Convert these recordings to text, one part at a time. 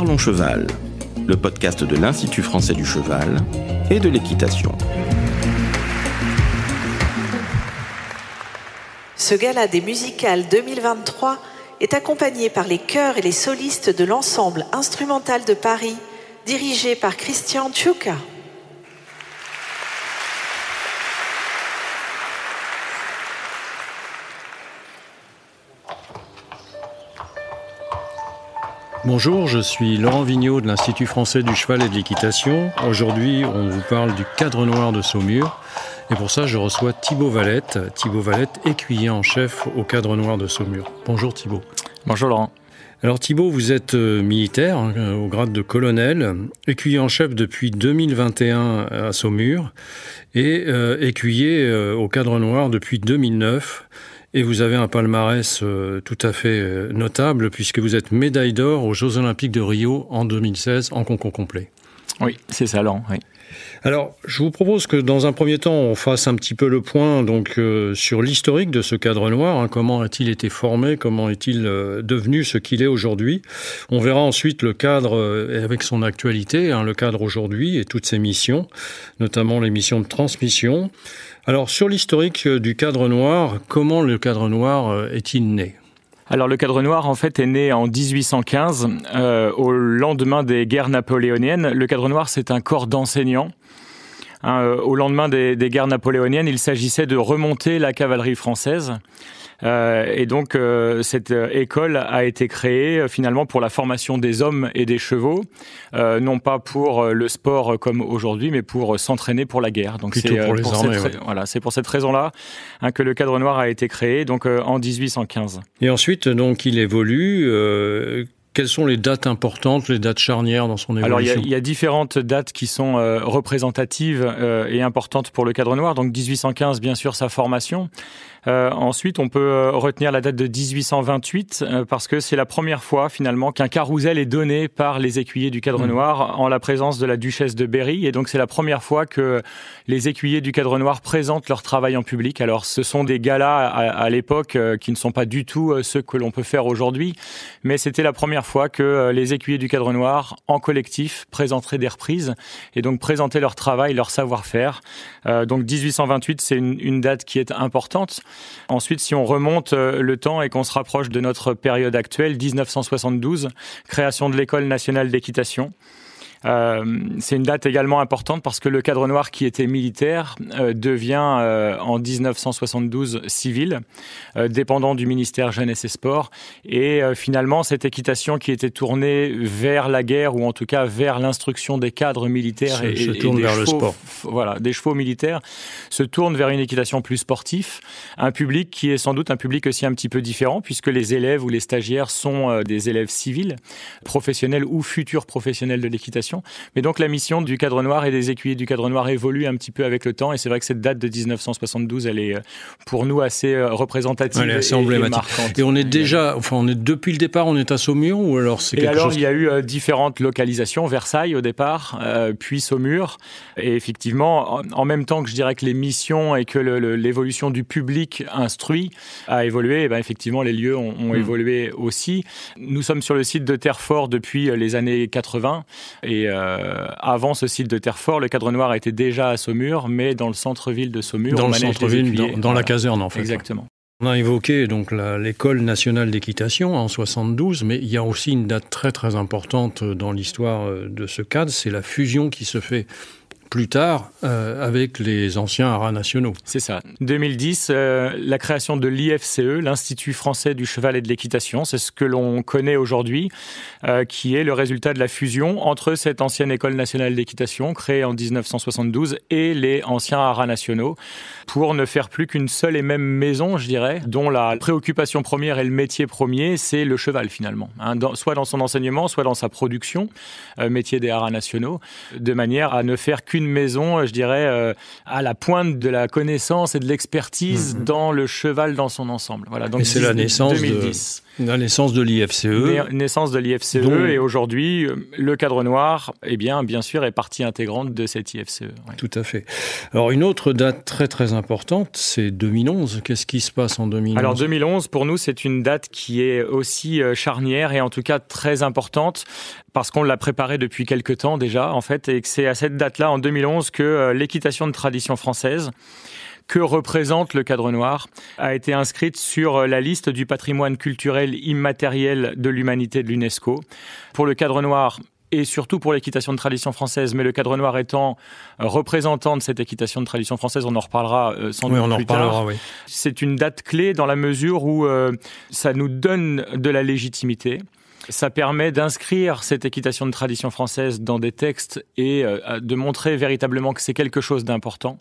Parlons Cheval, le podcast de l'Institut français du cheval et de l'équitation. Ce gala des musicales 2023 est accompagné par les chœurs et les solistes de l'ensemble instrumental de Paris, dirigé par Christian Tchouka. Bonjour, je suis Laurent Vigneault de l'Institut français du cheval et de l'équitation. Aujourd'hui, on vous parle du Cadre Noir de Saumur. Et pour ça, je reçois Thibaut Valette, écuyer en chef au Cadre Noir de Saumur. Bonjour Thibaut. Bonjour Laurent. Alors Thibaut, vous êtes militaire au grade de colonel, écuyer en chef depuis 2021 à Saumur et écuyer au Cadre Noir depuis 2009. Et vous avez un palmarès tout à fait notable puisque vous êtes médaille d'or aux Jeux Olympiques de Rio en 2016 en concours complet. Oui, c'est ça, Laurent. Oui. Alors, je vous propose que dans un premier temps, on fasse un petit peu le point donc sur l'historique de ce Cadre Noir. Comment a-t-il été formé? Comment est-il devenu ce qu'il est aujourd'hui? On verra ensuite le cadre avec son actualité, le cadre aujourd'hui et toutes ses missions, notamment les missions de transmission. Alors, sur l'historique du Cadre Noir, comment le Cadre Noir est-il né ? Alors le Cadre Noir en fait est né en 1815, au lendemain des guerres napoléoniennes. Le Cadre Noir c'est un corps d'enseignants. Au lendemain des guerres napoléoniennes, il s'agissait de remonter la cavalerie française. Et donc cette école a été créée finalement pour la formation des hommes et des chevaux, non pas pour le sport comme aujourd'hui, mais pour s'entraîner pour la guerre. Donc plutôt pour les armées. Voilà, c'est pour cette raison-là que le Cadre Noir a été créé, donc en 1815. Et ensuite, donc, il évolue. Quelles sont les dates importantes, les dates charnières dans son évolution? Alors, il y a différentes dates qui sont représentatives et importantes pour le Cadre Noir. Donc, 1815, bien sûr, sa formation. Ensuite, on peut retenir la date de 1828 parce que c'est la première fois, finalement, qu'un carrousel est donné par les écuyers du Cadre Noir en la présence de la duchesse de Berry. Et donc, c'est la première fois que les écuyers du Cadre Noir présentent leur travail en public. Alors, ce sont des galas à l'époque qui ne sont pas du tout ceux que l'on peut faire aujourd'hui, mais c'était la première fois que les écuyers du Cadre Noir, en collectif, présenteraient des reprises et donc présentaient leur travail, leur savoir-faire. Donc 1828, c'est une date qui est importante. Ensuite, si on remonte le temps et qu'on se rapproche de notre période actuelle, 1972, création de l'École nationale d'équitation. C'est une date également importante parce que le Cadre Noir qui était militaire devient en 1972 civil, dépendant du ministère Jeunesse et Sport. Et finalement, cette équitation qui était tournée vers la guerre ou en tout cas vers l'instruction des cadres militaires se tourne vers le sport. Voilà, des chevaux militaires se tourne vers une équitation plus sportive, un public qui est sans doute un public aussi un petit peu différent puisque les élèves ou les stagiaires sont des élèves civils, professionnels ou futurs professionnels de l'équitation. Mais donc la mission du Cadre Noir et des écuyers du Cadre Noir évolue un petit peu avec le temps et c'est vrai que cette date de 1972, elle est pour nous assez représentative assez emblématique. Et marquante. Et on est déjà, depuis le départ, on est à Saumur ou alors c'est quelque chose... Il y a eu différentes localisations, Versailles au départ, puis Saumur. Et effectivement, en même temps que je dirais que les missions et que l'évolution du public instruit a évolué, et effectivement les lieux ont évolué aussi. Nous sommes sur le site de Terrefort depuis les années 80 et avant ce site de Terrefort, le Cadre Noir était déjà à Saumur, mais dans le centre-ville de Saumur. Dans le centre-ville, dans la caserne en fait. Exactement. On a évoqué donc l'École nationale d'équitation en 72, mais il y a aussi une date très très importante dans l'histoire de ce cadre, c'est la fusion qui se fait plus tard avec les anciens haras nationaux. C'est ça. 2010, la création de l'IFCE, l'Institut français du cheval et de l'équitation, c'est ce que l'on connaît aujourd'hui, qui est le résultat de la fusion entre cette ancienne École nationale d'équitation, créée en 1972, et les anciens haras nationaux, pour ne faire plus qu'une seule et même maison, je dirais, dont la préoccupation première et le métier premier, c'est le cheval finalement. Soit dans son enseignement, soit dans sa production, métier des haras nationaux, de manière à ne faire qu'une maison, je dirais, à la pointe de la connaissance et de l'expertise dans le cheval dans son ensemble. Voilà, donc et c'est la naissance La naissance de l'IFCE. Naissance de l'IFCE, donc... et aujourd'hui, le cadre noir, eh bien sûr, est partie intégrante de cette IFCE. Ouais. Tout à fait. Alors, une autre date très très importante, c'est 2011. Qu'est-ce qui se passe en 2011 ? Alors, 2011, pour nous, c'est une date qui est aussi charnière et en tout cas très importante parce qu'on l'a préparée depuis quelque temps déjà, en fait, et que c'est à cette date-là, en 2011, que l'équitation de tradition française, que représente le cadre noir, a été inscrite sur la liste du patrimoine culturel immatériel de l'humanité de l'UNESCO. Pour le cadre noir et surtout pour l'équitation de tradition française, mais le cadre noir étant représentant de cette équitation de tradition française, on en reparlera sans doute plus tard. Oui. C'est une date clé dans la mesure où ça nous donne de la légitimité. Ça permet d'inscrire cette équitation de tradition française dans des textes et de montrer véritablement que c'est quelque chose d'important.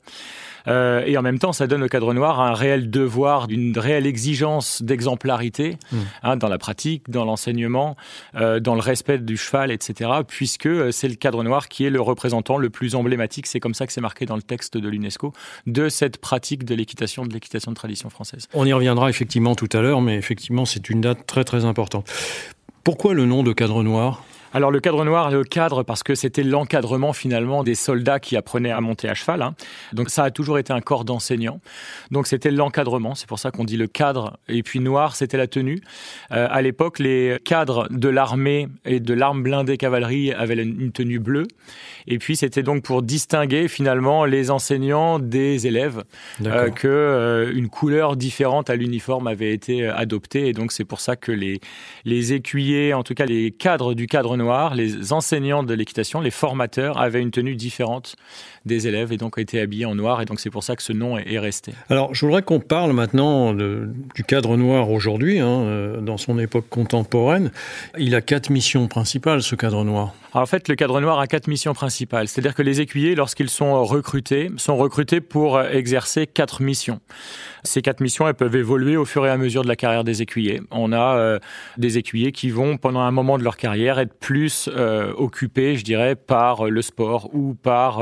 Et en même temps, ça donne au cadre noir un réel devoir, une réelle exigence d'exemplarité dans la pratique, dans l'enseignement, dans le respect du cheval, etc. Puisque c'est le cadre noir qui est le représentant le plus emblématique, c'est comme ça que c'est marqué dans le texte de l'UNESCO, de cette pratique de l'équitation de tradition française. On y reviendra effectivement tout à l'heure, mais effectivement, c'est une date très très importante. Pourquoi le nom de cadre noir ? Alors le cadre noir, le cadre parce que c'était l'encadrement finalement des soldats qui apprenaient à monter à cheval. Donc ça a toujours été un corps d'enseignants. Donc c'était l'encadrement, c'est pour ça qu'on dit le cadre. Et puis noir, c'était la tenue. À l'époque, les cadres de l'armée et de l'arme blindée cavalerie avaient une tenue bleue. Et puis c'était donc pour distinguer finalement les enseignants des élèves, qu'une couleur différente à l'uniforme avait été adoptée. Et donc c'est pour ça que les écuyers, en tout cas les cadres du cadre noir, les enseignants de l'équitation, les formateurs, avaient une tenue différente des élèves et donc étaient habillés en noir. Et donc c'est pour ça que ce nom est resté. Alors je voudrais qu'on parle maintenant du cadre noir aujourd'hui, dans son époque contemporaine. Il a 4 missions principales, ce cadre noir. Alors, en fait, le cadre noir a 4 missions principales. C'est-à-dire que les écuyers, lorsqu'ils sont recrutés pour exercer 4 missions. Ces 4 missions, elles peuvent évoluer au fur et à mesure de la carrière des écuyers. On a des écuyers qui vont, pendant un moment de leur carrière, être plus occupés, je dirais, par le sport ou par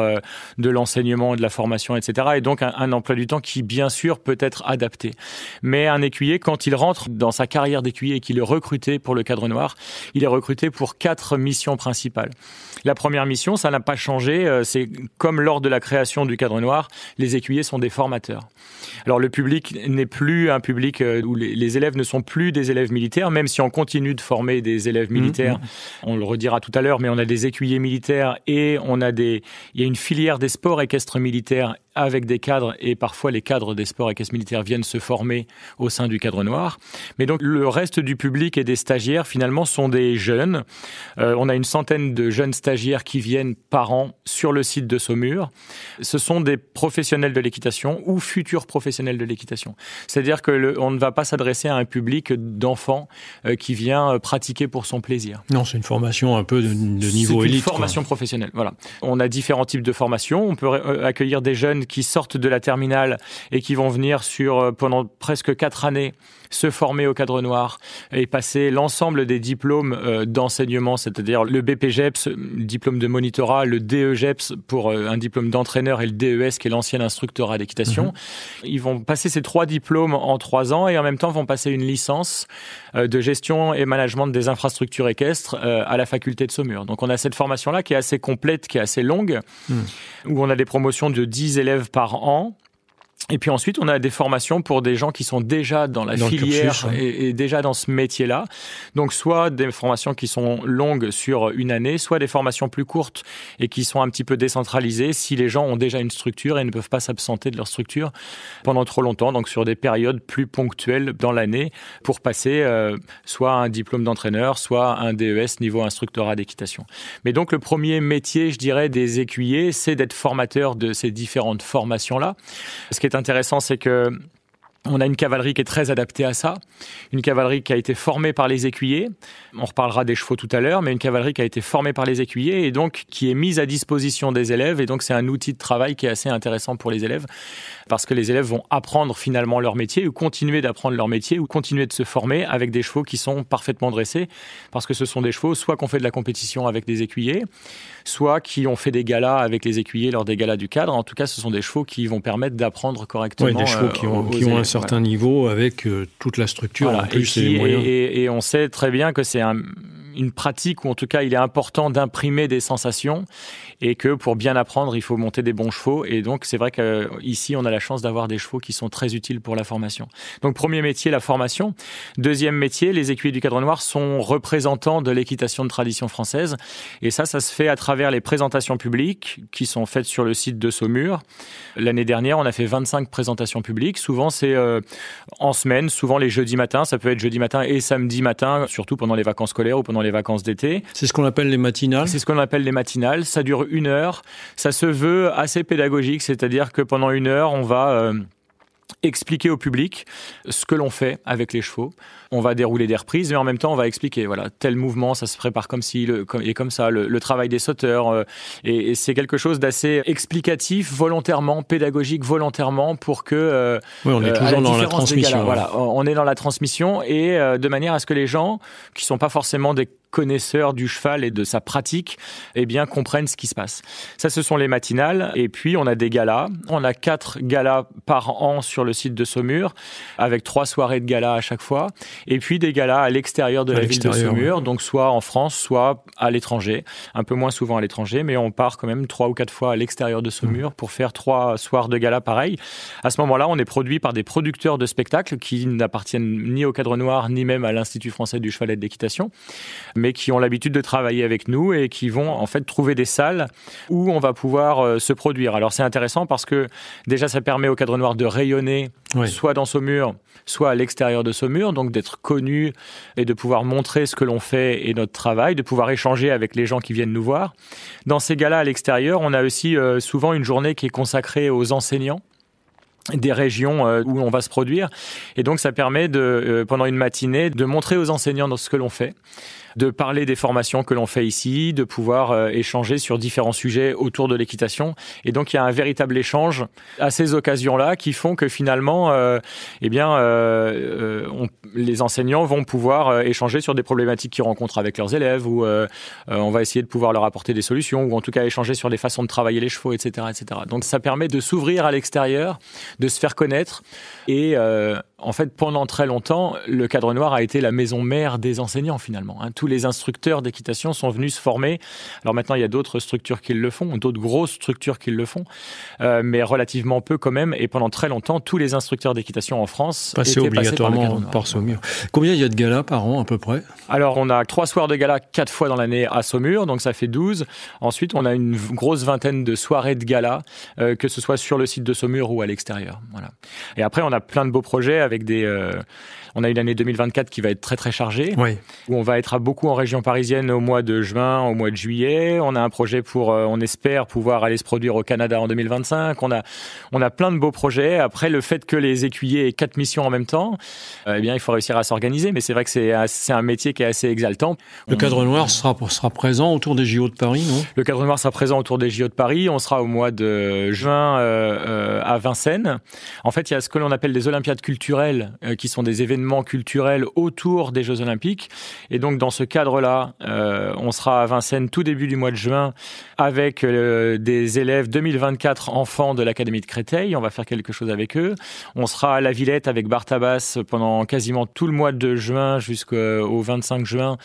de l'enseignement, de la formation, etc. Et donc, un emploi du temps qui, bien sûr, peut être adapté. Mais un écuyer, quand il rentre dans sa carrière d'écuyer et qu'il est recruté pour le cadre noir, il est recruté pour 4 missions principales. La première mission, ça n'a pas changé, c'est comme lors de la création du cadre noir, les écuyers sont des formateurs. Alors le public n'est plus un public où les élèves ne sont plus des élèves militaires, même si on continue de former des élèves militaires, on le redira tout à l'heure, mais on a des écuyers militaires et il y a une filière des sports équestres militaires avec des cadres, et parfois les cadres des sports équestres militaires viennent se former au sein du cadre noir. Mais donc le reste du public et des stagiaires finalement sont des jeunes. On a une centaine de jeunes stagiaires qui viennent par an sur le site de Saumur. Ce sont des professionnels de l'équitation ou futurs professionnels de l'équitation. C'est-à-dire que on ne va pas s'adresser à un public d'enfants qui vient pratiquer pour son plaisir. Non, c'est une formation un peu de niveau élite. C'est une formation professionnelle, voilà. On a différents types de formations. On peut accueillir des jeunes qui sortent de la terminale et qui vont venir pendant presque 4 années se former au cadre noir et passer l'ensemble des diplômes d'enseignement, c'est-à-dire le BPGEPS, diplôme de monitorat, le DEGEPS pour un diplôme d'entraîneur et le DES qui est l'ancien instructorat d'équitation. Ils vont passer ces 3 diplômes en 3 ans et en même temps vont passer une licence de gestion et management des infrastructures équestres à la faculté de Saumur. Donc on a cette formation-là qui est assez complète, qui est assez longue, où on a des promotions de 10 élèves par an. Et puis ensuite, on a des formations pour des gens qui sont déjà dans la filière cursus, et déjà dans ce métier-là. Donc, soit des formations qui sont longues sur une année, soit des formations plus courtes et qui sont un petit peu décentralisées si les gens ont déjà une structure et ne peuvent pas s'absenter de leur structure pendant trop longtemps. Donc, sur des périodes plus ponctuelles dans l'année pour passer soit un diplôme d'entraîneur, soit un DES niveau instructorat d'équitation. Mais donc, le premier métier, je dirais, des écuyers, c'est d'être formateur de ces différentes formations-là. Ce qui est intéressant, c'est que on a une cavalerie qui est très adaptée à ça, une cavalerie qui a été formée par les écuyers, on reparlera des chevaux tout à l'heure, mais une cavalerie qui a été formée par les écuyers et donc qui est mise à disposition des élèves, et donc c'est un outil de travail qui est assez intéressant pour les élèves, parce que les élèves vont apprendre finalement leur métier, ou continuer d'apprendre leur métier, ou continuer de se former avec des chevaux qui sont parfaitement dressés, parce que ce sont des chevaux soit qu'on fait de la compétition avec des écuyers, soit qui ont fait des galas avec les écuyers lors des galas du cadre. En tout cas, ce sont des chevaux qui vont permettre d'apprendre correctement. Oui, des chevaux qui ont un certain niveau avec toute la structure en plus et les moyens. Et on sait très bien que c'est une pratique où en tout cas il est important d'imprimer des sensations et que pour bien apprendre il faut monter des bons chevaux, et donc c'est vrai qu'ici on a la chance d'avoir des chevaux qui sont très utiles pour la formation. Donc premier métier, la formation. Deuxième métier, les écuyer du Cadre Noir sont représentants de l'équitation de tradition française, et ça se fait à travers les présentations publiques qui sont faites sur le site de Saumur. L'année dernière on a fait 25 présentations publiques, souvent c'est en semaine, souvent les jeudis matins, ça peut être jeudi matin et samedi matin, surtout pendant les vacances scolaires ou pendant les vacances d'été. C'est ce qu'on appelle les matinales ? C'est ce qu'on appelle les matinales. Ça dure 1 heure. Ça se veut assez pédagogique, c'est-à-dire que pendant 1 heure, on va expliquer au public ce que l'on fait avec les chevaux. On va dérouler des reprises, mais en même temps, on va expliquer, voilà, tel mouvement, ça se prépare comme ci, et comme ça, le travail des sauteurs. Et c'est quelque chose d'assez explicatif, volontairement, pédagogique, volontairement, pour que... oui, on est toujours dans la transmission. Voilà, on est dans la transmission, et de manière à ce que les gens, qui sont pas forcément des connaisseurs du cheval et de sa pratique, eh bien, comprennent ce qui se passe. Ça, ce sont les matinales. Et puis, on a des galas. On a 4 galas par an sur le site de Saumur, avec 3 soirées de galas à chaque fois. Et puis, des galas à l'extérieur de la ville de Saumur, oui. Donc soit en France, soit à l'étranger. Un peu moins souvent à l'étranger, mais on part quand même 3 ou 4 fois à l'extérieur de Saumur pour faire 3 soirs de galas pareils. À ce moment-là, on est produit par des producteurs de spectacles qui n'appartiennent ni au Cadre Noir, ni même à l'Institut français du cheval et de l'équitation, mais qui ont l'habitude de travailler avec nous et qui vont en fait trouver des salles où on va pouvoir se produire. Alors c'est intéressant parce que déjà ça permet au Cadre Noir de rayonner, oui. Soit dans Saumur, soit à l'extérieur de Saumur, donc d'être connu et de pouvoir montrer ce que l'on fait et notre travail, de pouvoir échanger avec les gens qui viennent nous voir. Dans ces galas à l'extérieur, on a aussi souvent une journée qui est consacrée aux enseignants des régions où on va se produire, et donc ça permet pendant une matinée de montrer aux enseignants dans ce que l'on fait, de parler des formations que l'on fait ici, de pouvoir échanger sur différents sujets autour de l'équitation. Et donc, il y a un véritable échange à ces occasions-là qui font que finalement, les enseignants vont pouvoir échanger sur des problématiques qu'ils rencontrent avec leurs élèves, ou on va essayer de pouvoir leur apporter des solutions, ou en tout cas échanger sur des façons de travailler les chevaux, etc., etc. Donc, ça permet de s'ouvrir à l'extérieur, de se faire connaître. Et en fait, pendant très longtemps, le Cadre Noir a été la maison mère des enseignants, finalement. Tous les instructeurs d'équitation sont venus se former. Alors maintenant, il y a d'autres structures qui le font, d'autres grosses structures qui le font, mais relativement peu quand même. Et pendant très longtemps, tous les instructeurs d'équitation en France étaient obligatoirement par Saumur. Combien il y a de galas par an, à peu près ? Alors, on a 3 soirs de galas 4 fois dans l'année à Saumur, donc ça fait 12. Ensuite, on a une grosse vingtaine de soirées de galas, que ce soit sur le site de Saumur ou à l'extérieur. Voilà. Et après, on a plein de beaux projets avec on a une année 2024 qui va être très très chargée, oui. Où on va être beaucoup en région parisienne au mois de juin, au mois de juillet. On a un projet on espère pouvoir aller se produire au Canada en 2025. On a plein de beaux projets. Après, le fait que les écuyers aient 4 missions en même temps, il faut réussir à s'organiser. Mais c'est vrai que c'est un métier qui est assez exaltant. Le Cadre Noir sera présent autour des JO de Paris, non ? Le Cadre Noir sera présent autour des JO de Paris. On sera au mois de juin à Vincennes. En fait, il y a ce que l'on appelle des Olympiades culturelles, qui sont des événements culturels autour des Jeux Olympiques. Et donc, dans ce cadre-là, on sera à Vincennes tout début du mois de juin avec des élèves 2024 enfants de l'Académie de Créteil. On va faire quelque chose avec eux. On sera à la Villette avec Bartabas pendant quasiment tout le mois de juin jusqu'au 25 juin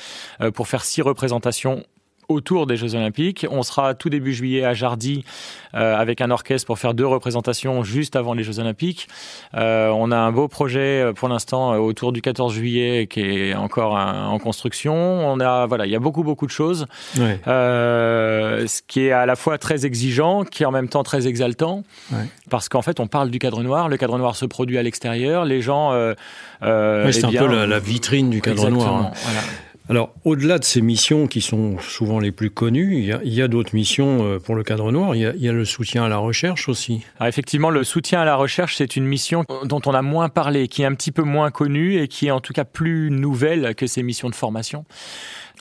pour faire 6 représentations autour des Jeux Olympiques. On sera tout début juillet à Jardy avec un orchestre pour faire 2 représentations juste avant les Jeux Olympiques. On a un beau projet pour l'instant autour du 14 juillet qui est encore en construction. Il y a beaucoup de choses. Ouais. Ce qui est à la fois très exigeant, qui est en même temps très exaltant, ouais. Parce qu'en fait on parle du Cadre Noir. Le Cadre Noir se produit à l'extérieur. Les gens... c'est un peu la vitrine du Cadre Noir. Hein. Voilà. Alors, au-delà de ces missions qui sont souvent les plus connues, il y a d'autres missions pour le Cadre Noir. Il y a le soutien à la recherche aussi. Alors effectivement, le soutien à la recherche, c'est une mission dont on a moins parlé, qui est un petit peu moins connue et qui est en tout cas plus nouvelle que ces missions de formation.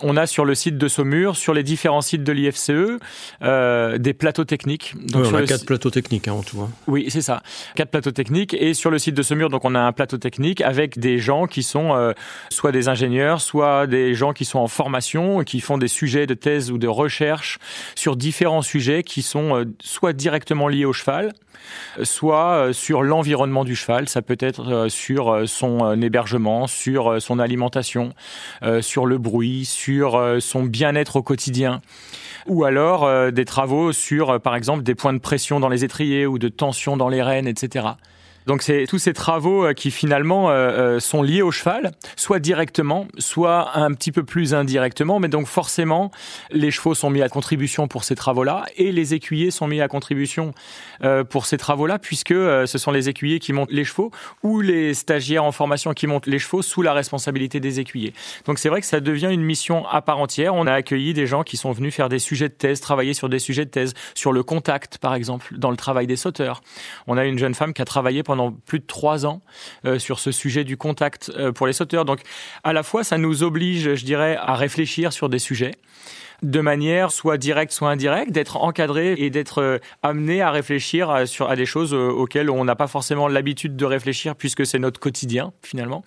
On a sur le site de Saumur, sur les différents sites de l'IFCE, des plateaux techniques. Donc on a 4 plateaux techniques en tout. Hein. Oui, c'est ça. 4 plateaux techniques. Et sur le site de Saumur, donc on a un plateau technique avec des gens qui sont soit des ingénieurs, soit des des gens qui sont en formation, qui font des sujets de thèse ou de recherche sur différents sujets qui sont soit directement liés au cheval, soit sur l'environnement du cheval. Ça peut être sur son hébergement, sur son alimentation, sur le bruit, sur son bien-être au quotidien. Ou alors des travaux sur, par exemple, des points de pression dans les étriers ou de tension dans les rênes, etc. Donc c'est tous ces travaux qui finalement sont liés au cheval, soit directement, soit un petit peu plus indirectement, mais donc forcément les chevaux sont mis à contribution pour ces travaux-là et les écuyers sont mis à contribution pour ces travaux-là, puisque ce sont les écuyers qui montent les chevaux ou les stagiaires en formation qui montent les chevaux sous la responsabilité des écuyers. Donc c'est vrai que ça devient une mission à part entière. On a accueilli des gens qui sont venus faire des sujets de thèse, travailler sur des sujets de thèse, sur le contact par exemple, dans le travail des sauteurs. On a une jeune femme qui a travaillé pendant plus de 3 ans sur ce sujet du contact pour les sauteurs. Donc, à la fois, ça nous oblige, je dirais, à réfléchir sur des sujets de manière soit directe, soit indirecte, d'être encadré et d'être amené à réfléchir à des choses auxquelles on n'a pas forcément l'habitude de réfléchir puisque c'est notre quotidien, finalement.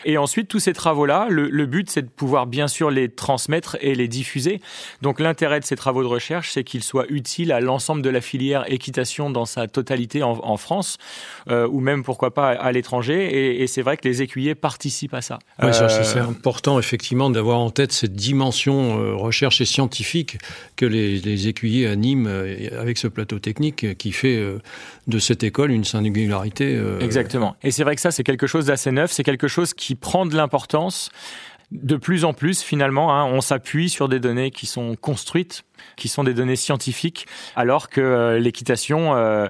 Et ensuite, tous ces travaux-là, le but, c'est de pouvoir bien sûr les transmettre et les diffuser. Donc, l'intérêt de ces travaux de recherche, c'est qu'ils soient utiles à l'ensemble de la filière équitation dans sa totalité en France, ou même, pourquoi pas, à l'étranger. Et c'est vrai que les écuyers participent à ça. Oui, c'est important, effectivement, d'avoir en tête cette dimension recherche et scientifique que les écuyers animent avec ce plateau technique qui fait de cette école une singularité. Exactement. Et c'est vrai que ça, c'est quelque chose d'assez neuf, c'est quelque chose qui prend de l'importance. De plus en plus, finalement, on s'appuie sur des données qui sont construites, qui sont des données scientifiques, alors que l'équitation...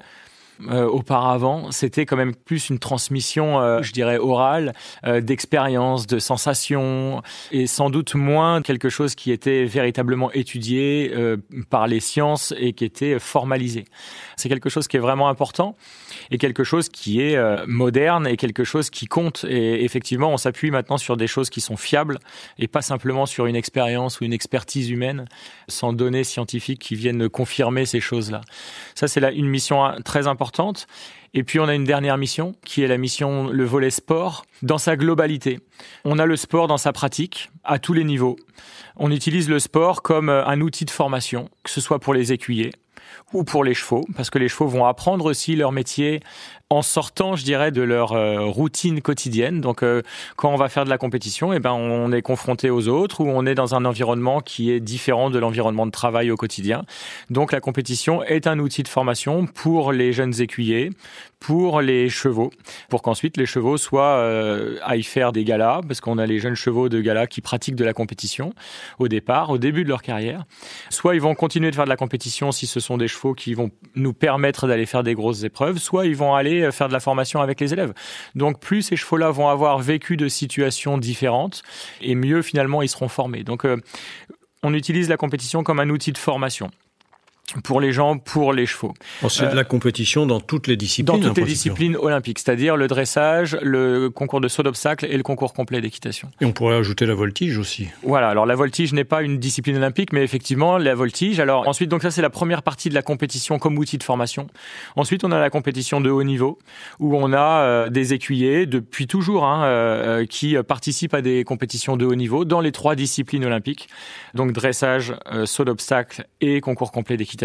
auparavant, c'était quand même plus une transmission, je dirais, orale, d'expériences, de sensations, et sans doute moins quelque chose qui était véritablement étudié par les sciences et qui était formalisé. C'est quelque chose qui est vraiment important et quelque chose qui est moderne et quelque chose qui compte. Et effectivement, on s'appuie maintenant sur des choses qui sont fiables et pas simplement sur une expérience ou une expertise humaine, sans données scientifiques qui viennent confirmer ces choses-là. Ça, c'est une mission très importante. Et puis, on a une dernière mission, qui est la mission, le volet sport, dans sa globalité. On a le sport dans sa pratique, à tous les niveaux. On utilise le sport comme un outil de formation, que ce soit pour les écuyers ou pour les chevaux, parce que les chevaux vont apprendre aussi leur métier en sortant, je dirais, de leur routine quotidienne. Donc, quand on va faire de la compétition, on est confronté aux autres ou on est dans un environnement qui est différent de l'environnement de travail au quotidien. Donc, la compétition est un outil de formation pour les jeunes écuyers, pour les chevaux, pour qu'ensuite les chevaux aillent faire des galas, parce qu'on a les jeunes chevaux de galas qui pratiquent de la compétition au début de leur carrière. Soit ils vont continuer de faire de la compétition si ce sont des chevaux qui vont nous permettre d'aller faire des grosses épreuves, soit ils vont aller faire de la formation avec les élèves. Donc plus ces chevaux-là vont avoir vécu de situations différentes, et mieux finalement ils seront formés. Donc on utilise la compétition comme un outil de formation. Pour les gens, pour les chevaux. C'est de la compétition dans toutes les disciplines. Dans toutes les disciplines olympiques, c'est-à-dire le dressage, le concours de saut d'obstacle et le concours complet d'équitation. Et on pourrait ajouter la voltige aussi. Voilà, alors la voltige n'est pas une discipline olympique, mais effectivement, la voltige. Alors ensuite, donc ça c'est la première partie de la compétition comme outil de formation. Ensuite, on a la compétition de haut niveau, où on a des écuyers, depuis toujours, qui participent à des compétitions de haut niveau dans les 3 disciplines olympiques. Donc dressage, saut d'obstacle et concours complet d'équitation.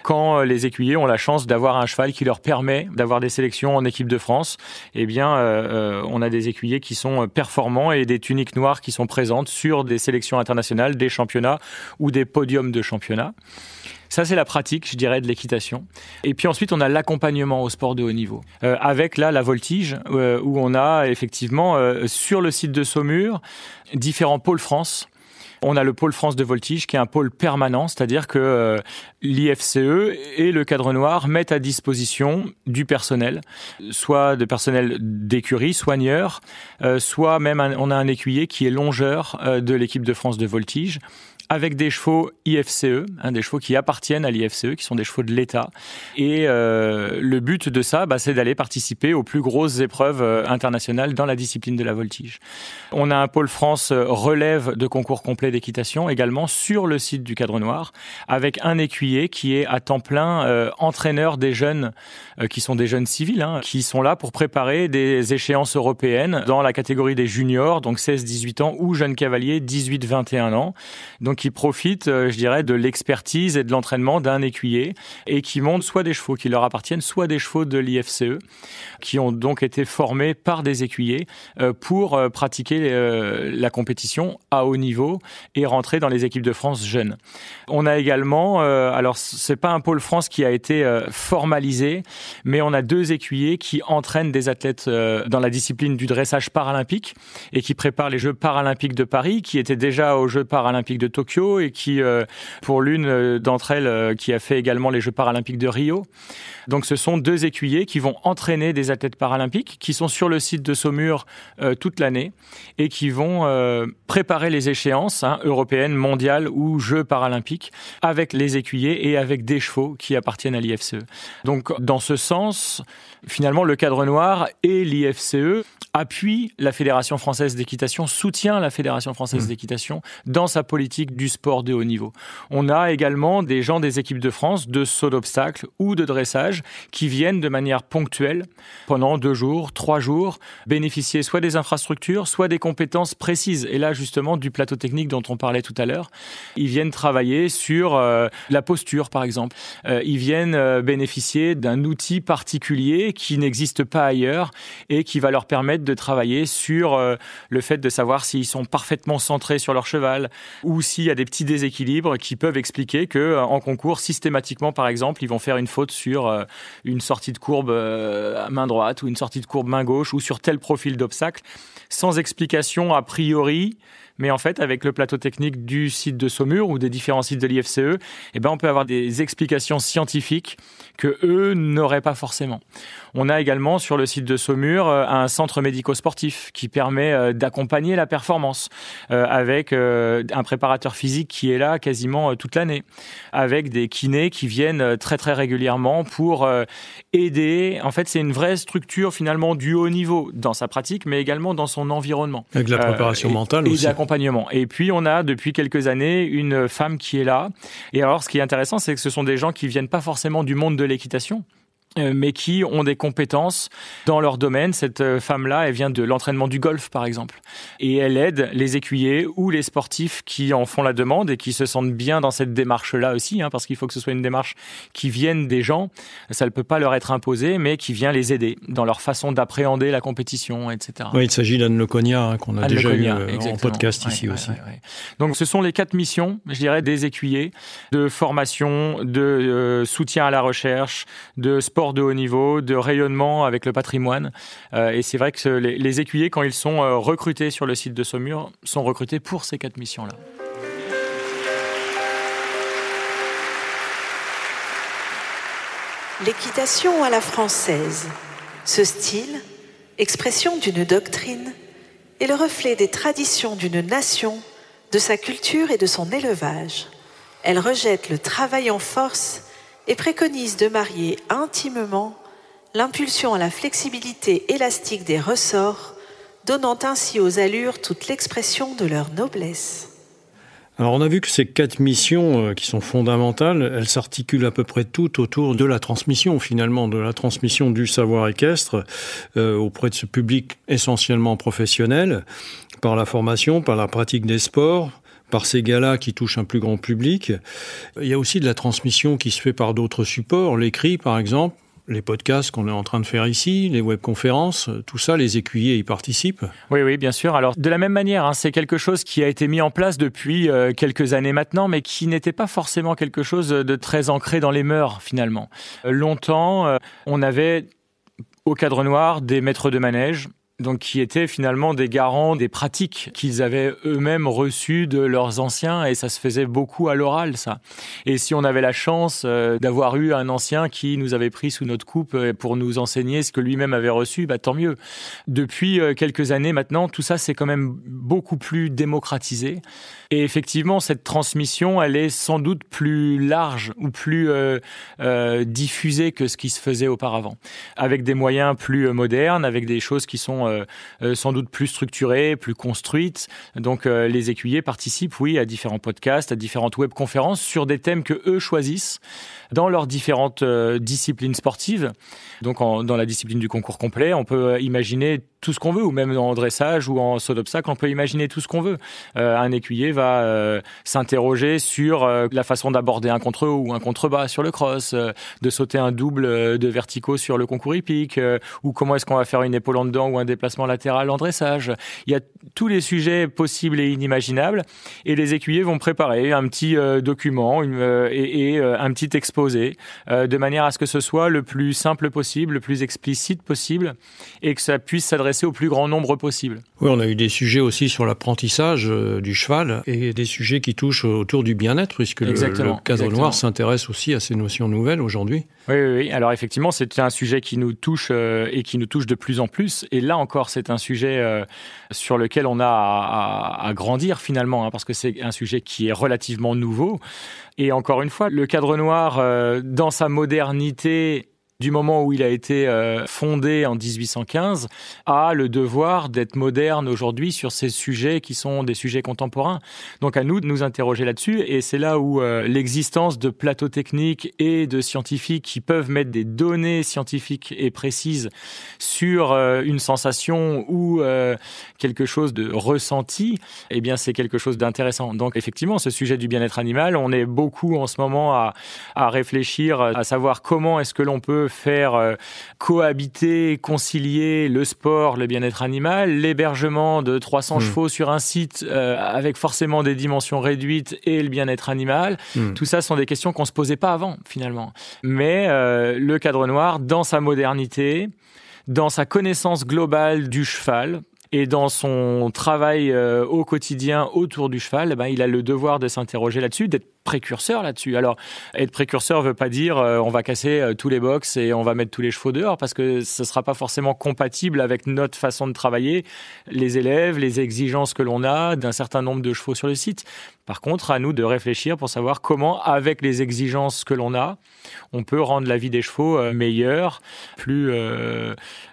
Quand les écuyers ont la chance d'avoir un cheval qui leur permet d'avoir des sélections en équipe de France, on a des écuyers qui sont performants et des tuniques noires qui sont présentes sur des sélections internationales, des championnats ou des podiums de championnats. Ça, c'est la pratique, je dirais, de l'équitation. Et puis ensuite, on a l'accompagnement au sport de haut niveau. Avec la voltige, où on a effectivement, sur le site de Saumur, différents pôles France. On a le pôle France de voltige qui est un pôle permanent, c'est-à-dire que l'IFCE et le Cadre Noir mettent à disposition du personnel, soit de personnel d'écurie, soigneur, soit même on a un écuyer qui est longeur de l'équipe de France de voltige, avec des chevaux IFCE, des chevaux qui appartiennent à l'IFCE, qui sont des chevaux de l'État. Et le but de ça, c'est d'aller participer aux plus grosses épreuves internationales dans la discipline de la voltige. On a un pôle France relève de concours complet complet d'équitation également sur le site du Cadre Noir, avec un écuyer qui est à temps plein entraîneur des jeunes, qui sont des jeunes civils, qui sont là pour préparer des échéances européennes dans la catégorie des juniors, donc 16-18 ans, ou jeunes cavaliers 18-21 ans. Donc ils profitent, je dirais, de l'expertise et de l'entraînement d'un écuyer et qui montent soit des chevaux qui leur appartiennent, soit des chevaux de l'IFCE, qui ont donc été formés par des écuyers pour pratiquer la compétition à haut niveau et rentrer dans les équipes de France jeunes. On a également, alors c'est pas un pôle France qui a été formalisé, mais on a 2 écuyers qui entraînent des athlètes dans la discipline du dressage paralympique et qui préparent les Jeux paralympiques de Paris, qui étaient déjà aux Jeux paralympiques de Tokyo et qui, pour l'une d'entre elles, qui a fait également les Jeux paralympiques de Rio. Donc ce sont 2 écuyers qui vont entraîner des athlètes paralympiques, qui sont sur le site de Saumur toute l'année et qui vont préparer les échéances européennes, mondiales ou Jeux paralympiques avec les écuyers et avec des chevaux qui appartiennent à l'IFCE. Donc dans ce sens, finalement, le Cadre Noir et l'IFCE appuient la Fédération française d'équitation, soutient la Fédération française d'équitation dans sa politique du sport de haut niveau. On a également des gens des équipes de France de saut d'obstacle ou de dressage qui viennent de manière ponctuelle pendant 2 jours, 3 jours, bénéficier soit des infrastructures, soit des compétences précises. Et là, justement, du plateau technique dont on parlait tout à l'heure, ils viennent travailler sur la posture, par exemple. Ils viennent bénéficier d'un outil particulier qui n'existe pas ailleurs et qui va leur permettre de travailler sur le fait de savoir s'ils sont parfaitement centrés sur leur cheval ou s'il y a des petits déséquilibres qui peuvent expliquer que en concours, systématiquement, par exemple, ils vont faire une faute sur une sortie de courbe à main droite ou une sortie de courbe main gauche ou sur tel profil d'obstacle, sans explication a priori. Mais en fait, avec le plateau technique du site de Saumur ou des différents sites de l'IFCE, on peut avoir des explications scientifiques que eux n'auraient pas forcément. On a également sur le site de Saumur un centre médico-sportif qui permet d'accompagner la performance avec un préparateur physique qui est là quasiment toute l'année, avec des kinés qui viennent très très régulièrement pour aider. En fait, c'est une vraie structure finalement du haut niveau dans sa pratique, mais également dans son environnement. Avec la préparation mentale aussi. Et puis, on a depuis quelques années une femme qui est là. Et alors, ce qui est intéressant, c'est que ce sont des gens qui viennent pas forcément du monde de l'équitation, mais qui ont des compétences dans leur domaine. Cette femme-là, elle vient de l'entraînement du golf, par exemple. Et elle aide les écuyers ou les sportifs qui en font la demande et qui se sentent bien dans cette démarche-là aussi, parce qu'il faut que ce soit une démarche qui vienne des gens. Ça ne peut pas leur être imposé, mais qui vient les aider dans leur façon d'appréhender la compétition, etc. Oui, il s'agit d'Anne Leconia, qu'on a déjà eu en podcast ici aussi. Ouais. Donc, ce sont les 4 missions, je dirais, des écuyers, de formation, de soutien à la recherche, de sport de haut niveau, de rayonnement avec le patrimoine. Et c'est vrai que les écuyers, quand ils sont recrutés sur le site de Saumur, sont recrutés pour ces 4 missions-là. L'équitation à la française. Ce style, expression d'une doctrine, est le reflet des traditions d'une nation, de sa culture et de son élevage. Elle rejette le travail en force et préconise de marier intimement l'impulsion à la flexibilité élastique des ressorts, donnant ainsi aux allures toute l'expression de leur noblesse. Alors on a vu que ces 4 missions qui sont fondamentales, elles s'articulent à peu près toutes autour de la transmission finalement, de la transmission du savoir équestre auprès de ce public essentiellement professionnel, par la formation, par la pratique des sports, par ces galas qui touchent un plus grand public. Il y a aussi de la transmission qui se fait par d'autres supports, l'écrit par exemple, les podcasts qu'on est en train de faire ici, les webconférences, tout ça, les écuyers y participent. Oui, bien sûr. Alors, de la même manière, c'est quelque chose qui a été mis en place depuis quelques années maintenant, mais qui n'était pas forcément quelque chose de très ancré dans les mœurs, finalement. Longtemps, on avait au Cadre Noir des maîtres de manège, donc qui étaient finalement des garants des pratiques qu'ils avaient eux-mêmes reçues de leurs anciens, et ça se faisait beaucoup à l'oral, ça. Et si on avait la chance d'avoir eu un ancien qui nous avait pris sous notre coupe pour nous enseigner ce que lui-même avait reçu, tant mieux. Depuis quelques années maintenant, tout ça c'est quand même beaucoup plus démocratisé. Et effectivement, cette transmission, elle est sans doute plus large ou plus diffusée que ce qui se faisait auparavant, avec des moyens plus modernes, avec des choses qui sont sans doute plus structurées, plus construites. Donc les écuyers participent, oui, à différents podcasts, à différentes webconférences sur des thèmes que eux choisissent dans leurs différentes disciplines sportives. Donc dans la discipline du concours complet, on peut imaginer tout ce qu'on veut, ou même en dressage ou en saut d'obstacle, on peut imaginer tout ce qu'on veut. Un écuyer va s'interroger sur la façon d'aborder un contre-haut ou un contrebas sur le cross, de sauter un double de verticaux sur le concours hippique, ou comment est-ce qu'on va faire une épaule en dedans ou un déplacement latéral en dressage. Il y a tous les sujets possibles et inimaginables, et les écuyers vont préparer un petit document et un petit exposé, de manière à ce que ce soit le plus simple possible, le plus explicite possible, et que ça puisse s'adresser au plus grand nombre possible. Oui, on a eu des sujets aussi sur l'apprentissage du cheval et des sujets qui touchent autour du bien-être, puisque le cadre noir s'intéresse aussi à ces notions nouvelles aujourd'hui. Oui. Alors effectivement, c'est un sujet qui nous touche et qui nous touche de plus en plus. Et là encore, c'est un sujet sur lequel on a à grandir finalement, parce que c'est un sujet qui est relativement nouveau. Et encore une fois, le cadre noir, dans sa modernité, du moment où il a été fondé en 1815, a le devoir d'être moderne aujourd'hui sur ces sujets qui sont des sujets contemporains. Donc à nous de nous interroger là-dessus, et c'est là où l'existence de plateaux techniques et de scientifiques qui peuvent mettre des données scientifiques et précises sur une sensation ou quelque chose de ressenti, eh bien c'est quelque chose d'intéressant. Donc effectivement, ce sujet du bien-être animal, on est beaucoup en ce moment à réfléchir, à savoir comment est-ce que l'on peut faire cohabiter, concilier le sport, le bien-être animal, l'hébergement de 300 chevaux sur un site avec forcément des dimensions réduites et le bien-être animal. Tout ça sont des questions qu'on ne se posait pas avant, finalement. Mais le cadre noir, dans sa modernité, dans sa connaissance globale du cheval, et dans son travail au quotidien autour du cheval, il a le devoir de s'interroger là-dessus, d'être précurseur là-dessus. Alors, être précurseur veut pas dire on va casser tous les box et on va mettre tous les chevaux dehors, parce que ce sera pas forcément compatible avec notre façon de travailler, les élèves, les exigences que l'on a d'un certain nombre de chevaux sur le site. Par contre, à nous de réfléchir pour savoir comment, avec les exigences que l'on a, on peut rendre la vie des chevaux meilleure, plus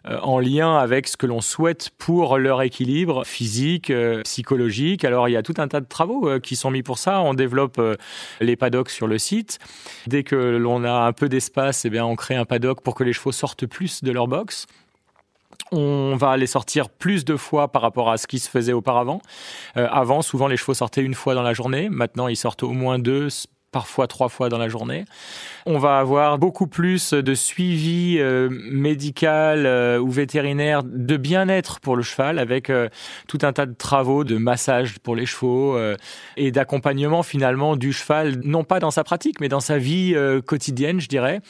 en lien avec ce que l'on souhaite pour leur équilibre physique, psychologique. Alors, il y a tout un tas de travaux qui sont mis pour ça. On développe les paddocks sur le site. Dès que l'on a un peu d'espace, on crée un paddock pour que les chevaux sortent plus de leur box. On va les sortir plus de fois par rapport à ce qui se faisait auparavant. Avant, souvent, les chevaux sortaient une fois dans la journée. Maintenant, ils sortent au moins 2, parfois 3 fois dans la journée. On va avoir beaucoup plus de suivi médical ou vétérinaire de bien-être pour le cheval, avec tout un tas de travaux de massage pour les chevaux et d'accompagnement finalement du cheval, non pas dans sa pratique, mais dans sa vie quotidienne, je dirais.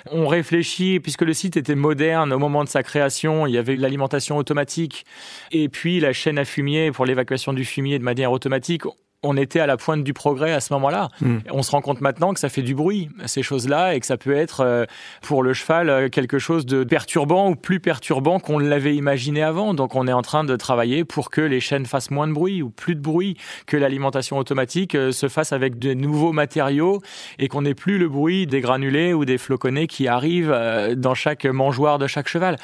On réfléchit, puisque le site était moderne au moment de sa création, il y avait l'alimentation automatique et puis la chaîne à fumier pour l'évacuation du fumier de manière automatique. On était à la pointe du progrès à ce moment-là. On se rend compte maintenant que ça fait du bruit, ces choses-là, et que ça peut être pour le cheval quelque chose de perturbant ou plus perturbant qu'on l'avait imaginé avant. Donc on est en train de travailler pour que les chaînes fassent moins de bruit ou plus de bruit, que l'alimentation automatique se fasse avec de nouveaux matériaux et qu'on n'ait plus le bruit des granulés ou des floconnés qui arrivent dans chaque mangeoire de chaque cheval.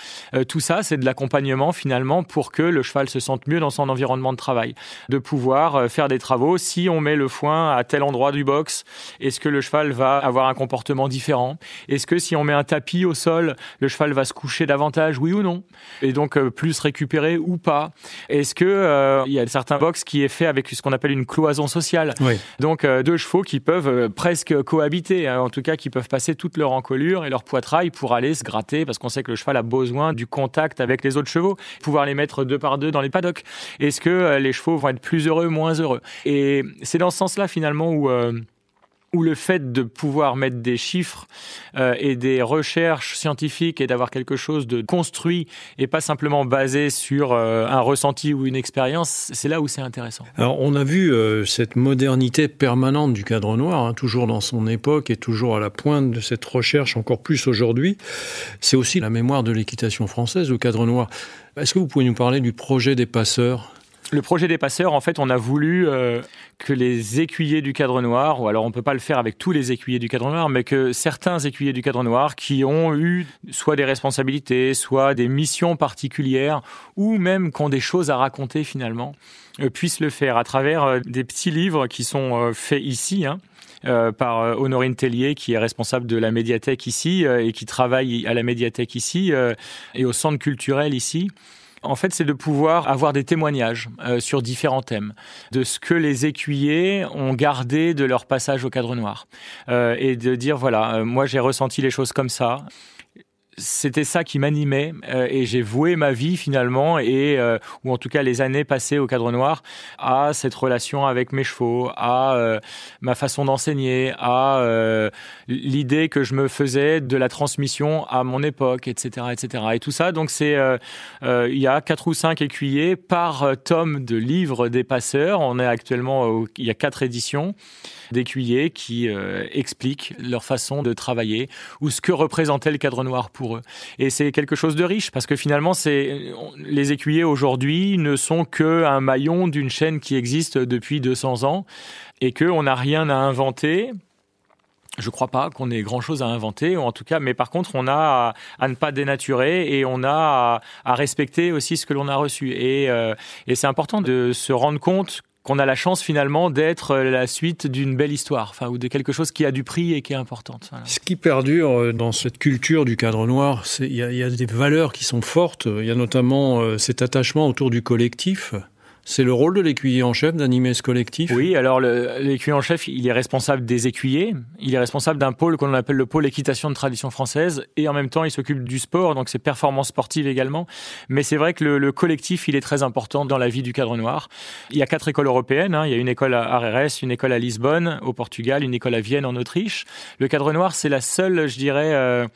Tout ça, c'est de l'accompagnement finalement pour que le cheval se sente mieux dans son environnement de travail, de pouvoir faire des travaux. Si on met le foin à tel endroit du box, est-ce que le cheval va avoir un comportement différent ? Est-ce que si on met un tapis au sol, le cheval va se coucher davantage, oui ou non ? Et donc plus récupérer ou pas ? Est-ce que il y a certains box qui est fait avec ce qu'on appelle une cloison sociale ? Oui. Donc 2 chevaux qui peuvent presque cohabiter, en tout cas qui peuvent passer toute leur encolure et leur poitrail pour aller se gratter, parce qu'on sait que le cheval a besoin du contact avec les autres chevaux, pouvoir les mettre 2 par 2 dans les paddocks. Est-ce que les chevaux vont être plus heureux, moins heureux ? Et c'est dans ce sens-là, finalement, où le fait de pouvoir mettre des chiffres et des recherches scientifiques et d'avoir quelque chose de construit et pas simplement basé sur un ressenti ou une expérience, c'est là où c'est intéressant. Alors, on a vu cette modernité permanente du cadre noir, toujours dans son époque et toujours à la pointe de cette recherche, encore plus aujourd'hui. C'est aussi la mémoire de l'équitation française, le cadre noir. Est-ce que vous pouvez nous parler du projet des passeurs ? Le projet des passeurs, en fait, on a voulu que les écuyers du Cadre Noir, ou alors on peut pas le faire avec tous les écuyers du Cadre Noir, mais que certains écuyers du Cadre Noir qui ont eu soit des responsabilités, soit des missions particulières, ou même qui ont des choses à raconter finalement, puissent le faire à travers des petits livres qui sont faits ici, par Honorine Tellier, qui est responsable de la médiathèque ici et qui travaille à la médiathèque ici et au centre culturel ici. En fait, c'est de pouvoir avoir des témoignages sur différents thèmes, de ce que les écuyers ont gardé de leur passage au Cadre Noir. Et de dire, voilà, moi j'ai ressenti les choses comme ça. C'était ça qui m'animait et j'ai voué ma vie finalement ou en tout cas les années passées au Cadre Noir à cette relation avec mes chevaux, à ma façon d'enseigner, à l'idée que je me faisais de la transmission à mon époque, etc., etc. Et tout ça, donc c'est il y a 4 ou 5 écuyers par tome de livres des passeurs. On est actuellement il y a 4 éditions d'écuyers qui expliquent leur façon de travailler ou ce que représentait le Cadre Noir pour eux. Et c'est quelque chose de riche parce que finalement, les écuyers aujourd'hui ne sont qu'un maillon d'une chaîne qui existe depuis 200 ans et qu'on n'a rien à inventer. Je ne crois pas qu'on ait grand-chose à inventer, ou en tout cas, mais par contre, on a à ne pas dénaturer et on a à respecter aussi ce que l'on a reçu. Et c'est important de se rendre compte qu'on a la chance finalement d'être la suite d'une belle histoire, ou de quelque chose qui a du prix et qui est importante. Voilà. Ce qui perdure dans cette culture du Cadre Noir, il y a des valeurs qui sont fortes. Il y a notamment cet attachement autour du collectif. C'est le rôle de l'écuyer en chef d'animer ce collectif ? Oui, alors l'écuyer en chef, il est responsable des écuyers, il est responsable d'un pôle qu'on appelle le pôle équitation de tradition française, et en même temps, il s'occupe du sport, donc c'est performance sportive également. Mais c'est vrai que le collectif, il est très important dans la vie du Cadre Noir. Il y a 4 écoles européennes, il y a une école à Arères, une école à Lisbonne, au Portugal, une école à Vienne, en Autriche. Le Cadre Noir, c'est la seule, je dirais...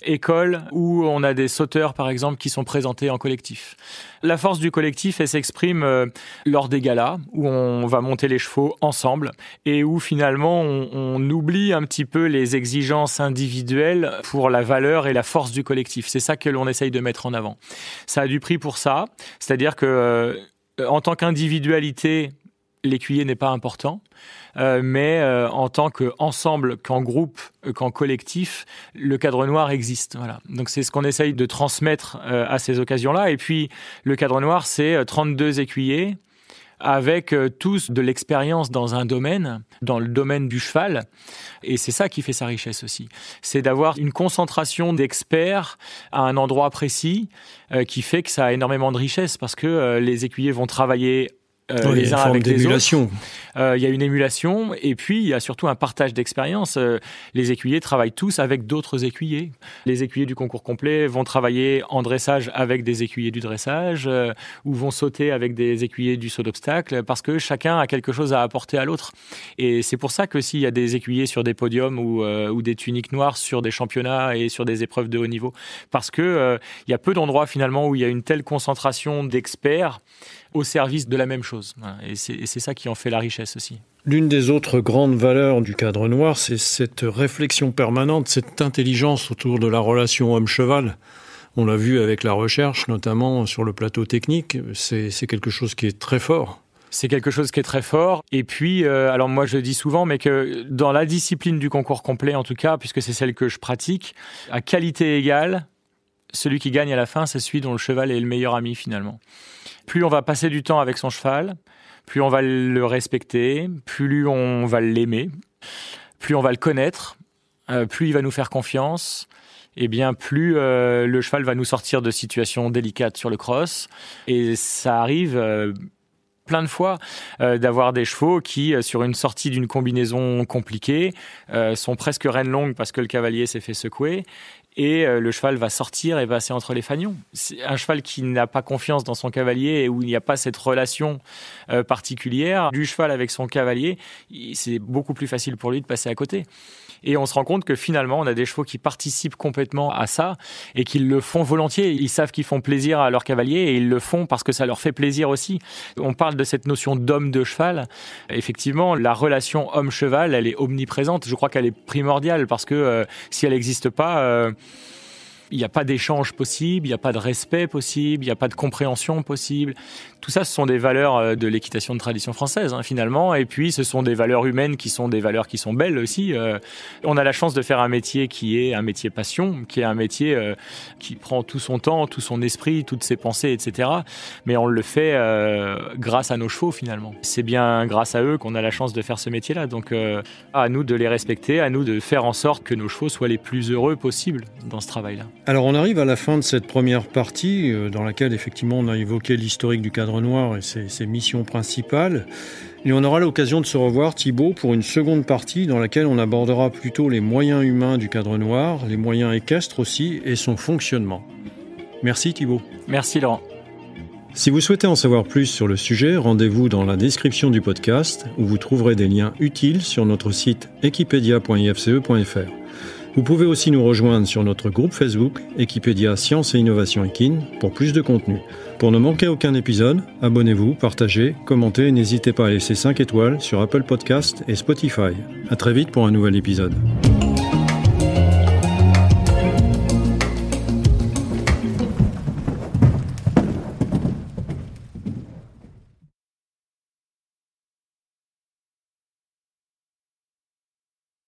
école où on a des sauteurs, par exemple, qui sont présentés en collectif. La force du collectif, elle s'exprime lors des galas, où on va monter les chevaux ensemble et où finalement on oublie un petit peu les exigences individuelles pour la valeur et la force du collectif. C'est ça que l'on essaye de mettre en avant. Ça a du prix pour ça, c'est-à-dire que en tant qu'individualité, l'écuyer n'est pas important, mais en tant qu'ensemble, qu'en groupe, qu'en collectif, le Cadre Noir existe. Voilà. Donc c'est ce qu'on essaye de transmettre à ces occasions-là. Et puis le Cadre Noir, c'est 32 écuyers avec tous de l'expérience dans un domaine, dans le domaine du cheval. Et c'est ça qui fait sa richesse aussi. C'est d'avoir une concentration d'experts à un endroit précis qui fait que ça a énormément de richesse parce que les écuyers vont travailler les uns avec les autres. Il y a une émulation et puis il y a surtout un partage d'expérience. Les écuyers travaillent tous avec d'autres écuyers. Les écuyers du concours complet vont travailler en dressage avec des écuyers du dressage ou vont sauter avec des écuyers du saut d'obstacle parce que chacun a quelque chose à apporter à l'autre. Et c'est pour ça que s'il y a des écuyers sur des podiums ou des tuniques noires sur des championnats et sur des épreuves de haut niveau, parce que il y a peu d'endroits finalement où il y a une telle concentration d'experts au service de la même chose. Et c'est ça qui en fait la richesse aussi. L'une des autres grandes valeurs du Cadre Noir, c'est cette réflexion permanente, cette intelligence autour de la relation homme-cheval. On l'a vu avec la recherche, notamment sur le plateau technique. C'est quelque chose qui est très fort. C'est quelque chose qui est très fort. Et puis, alors moi je le dis souvent, mais que dans la discipline du concours complet, en tout cas, puisque c'est celle que je pratique, à qualité égale, celui qui gagne à la fin, c'est celui dont le cheval est le meilleur ami finalement. Plus on va passer du temps avec son cheval, plus on va le respecter, plus on va l'aimer, plus on va le connaître, plus il va nous faire confiance, et bien plus le cheval va nous sortir de situations délicates sur le cross. Et ça arrive plein de fois d'avoir des chevaux qui, sur une sortie d'une combinaison compliquée, sont presque reines longues parce que le cavalier s'est fait secouer. Et le cheval va sortir et passer entre les fanions. C'est un cheval qui n'a pas confiance dans son cavalier et où il n'y a pas cette relation particulière du cheval avec son cavalier, c'est beaucoup plus facile pour lui de passer à côté. Et on se rend compte que finalement, on a des chevaux qui participent complètement à ça et qui le font volontiers. Ils savent qu'ils font plaisir à leur cavalier et ils le font parce que ça leur fait plaisir aussi. On parle de cette notion d'homme de cheval. Effectivement, la relation homme-cheval, elle est omniprésente. Je crois qu'elle est primordiale parce que si elle n'existe pas... il n'y a pas d'échange possible, il n'y a pas de respect possible, il n'y a pas de compréhension possible. Tout ça, ce sont des valeurs de l'équitation de tradition française, finalement. Et puis, ce sont des valeurs humaines qui sont des valeurs qui sont belles aussi. On a la chance de faire un métier qui est un métier passion, qui est un métier qui prend tout son temps, tout son esprit, toutes ses pensées, etc. Mais on le fait grâce à nos chevaux, finalement. C'est bien grâce à eux qu'on a la chance de faire ce métier-là. Donc, à nous de les respecter, à nous de faire en sorte que nos chevaux soient les plus heureux possibles dans ce travail-là. Alors, on arrive à la fin de cette première partie, dans laquelle, effectivement, on a évoqué l'historique du cadre noir et ses missions principales. Et on aura l'occasion de se revoir, Thibaut, pour une seconde partie dans laquelle on abordera plutôt les moyens humains du cadre noir, les moyens équestres aussi, et son fonctionnement. Merci Thibaut. Merci Laurent. Si vous souhaitez en savoir plus sur le sujet, rendez-vous dans la description du podcast où vous trouverez des liens utiles sur notre site equipedia.ifce.fr. Vous pouvez aussi nous rejoindre sur notre groupe Facebook Equipedia Science et Innovation Équine pour plus de contenu. Pour ne manquer aucun épisode, abonnez-vous, partagez, commentez et n'hésitez pas à laisser 5 étoiles sur Apple Podcasts et Spotify. À très vite pour un nouvel épisode.